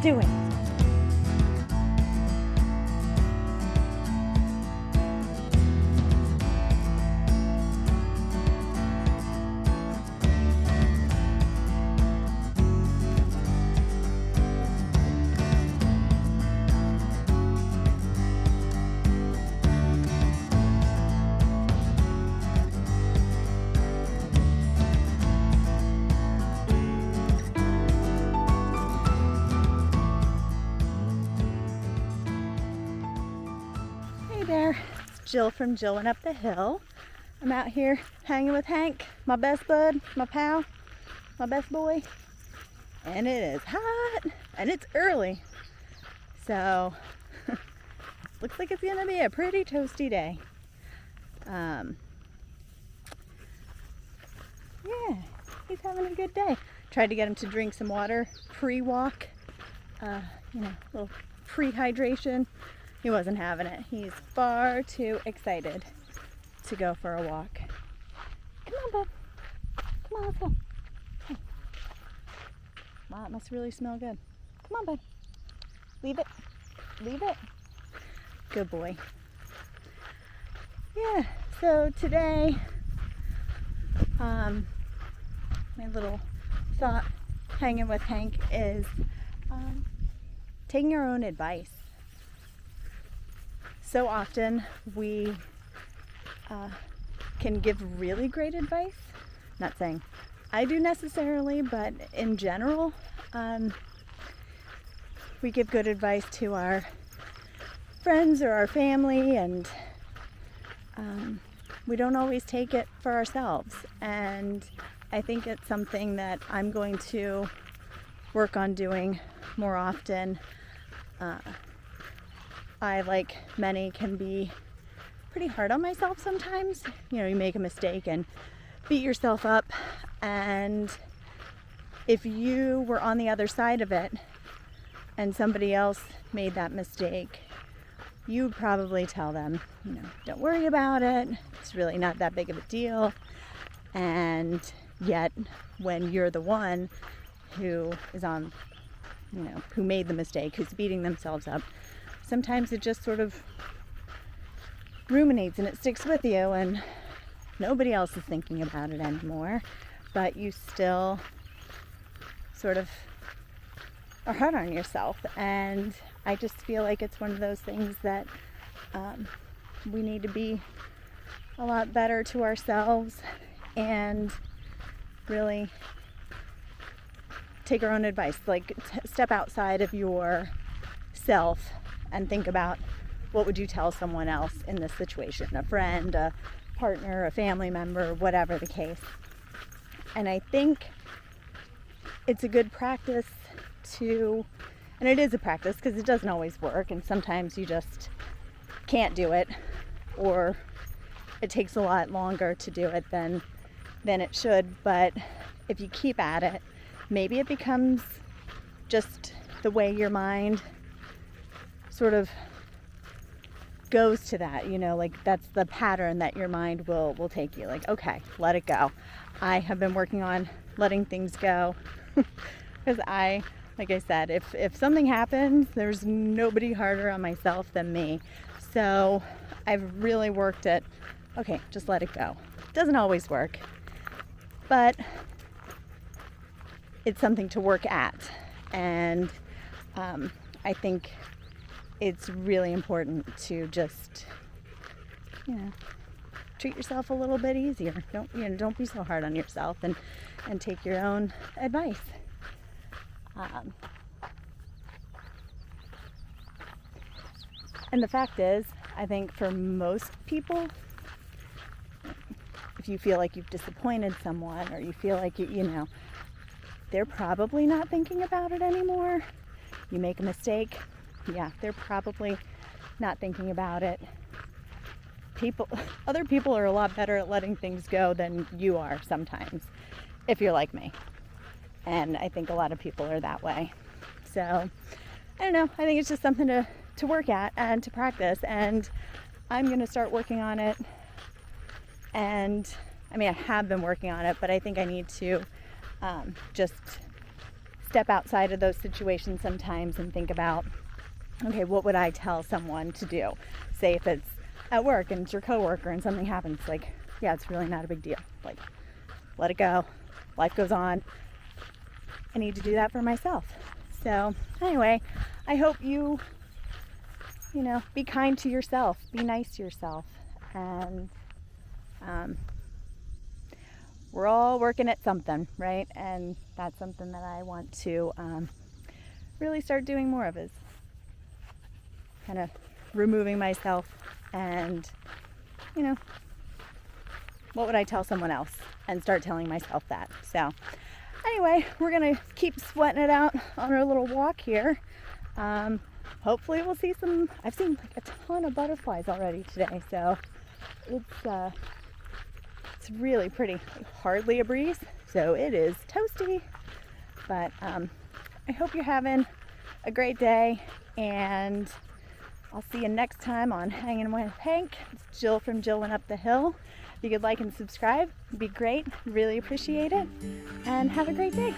do it. There, it's Jill from Jill Went Up the Hill. I'm out here hanging with Hank, my best bud, my pal, my best boy, and it is hot and it's early, so looks like it's gonna be a pretty toasty day. Yeah, he's having a good day. Tried to get him to drink some water pre-walk, little pre-hydration. He wasn't having it. He's far too excited to go for a walk. Come on, bud. Come on, let's go. Hey. Wow, it must really smell good. Come on, bud. Leave it. Leave it. Good boy. Yeah, so today, my little thought hanging with Hank is taking our own advice. So often we can give really great advice. Not saying I do necessarily, but in general, we give good advice to our friends or our family, and we don't always take it for ourselves. And I think it's something that I'm going to work on doing more often. I, like many, can be pretty hard on myself sometimes. You know, you make a mistake and beat yourself up, and if you were on the other side of it and somebody else made that mistake, you would probably tell them, don't worry about it, it's really not that big of a deal. And yet when you're the one who is on, who made the mistake, who's beating themselves up, sometimes it just sort of ruminates and it sticks with you, and nobody else is thinking about it anymore, but you still sort of are hard on yourself. And I just feel like it's one of those things that we need to be a lot better to ourselves and really take our own advice, like step outside of yourself and think about, what would you tell someone else in this situation? A friend, a partner, a family member, whatever the case. And I think it's a good practice to, and it is a practice because it doesn't always work, and sometimes you just can't do it, or it takes a lot longer to do it than it should. But if you keep at it, maybe it becomes just the way your mind sort of goes to that, like that's the pattern that your mind will take you. Like, okay, let it go. I have been working on letting things go because like I said, if something happens, there's nobody harder on myself than me. So I've really worked at, okay, just let it go. It doesn't always work, but it's something to work at. And I think it's really important to just, treat yourself a little bit easier. Don't be so hard on yourself, and take your own advice. And the fact is, I think for most people, if you feel like you've disappointed someone, or you feel like they're probably not thinking about it anymore. You make a mistake, they're probably not thinking about it. Other people are a lot better at letting things go than you are sometimes, if you're like me. And I think a lot of people are that way. So, I don't know, I think it's just something to work at and to practice, and I'm going to start working on it. And I have been working on it, but I think I need to just step outside of those situations sometimes and think about, okay, what would I tell someone to do? Say if it's at work and it's your coworker and something happens, like, yeah, it's really not a big deal. Like, let it go. Life goes on. I need to do that for myself. So anyway, I hope you be kind to yourself, be nice to yourself, and we're all working at something, right? And that's something that I want to really start doing more of, is kind of removing myself and, what would I tell someone else, and start telling myself that. So anyway, we're gonna keep sweating it out on our little walk here. Hopefully we'll see some. I've seen like a ton of butterflies already today, so it's really pretty. Hardly a breeze, so it is toasty. But I hope you're having a great day, and I'll see you next time on Hanging with Hank. It's Jill from Jill Went Up the Hill. If you could like and subscribe, it'd be great. Really appreciate it. And have a great day.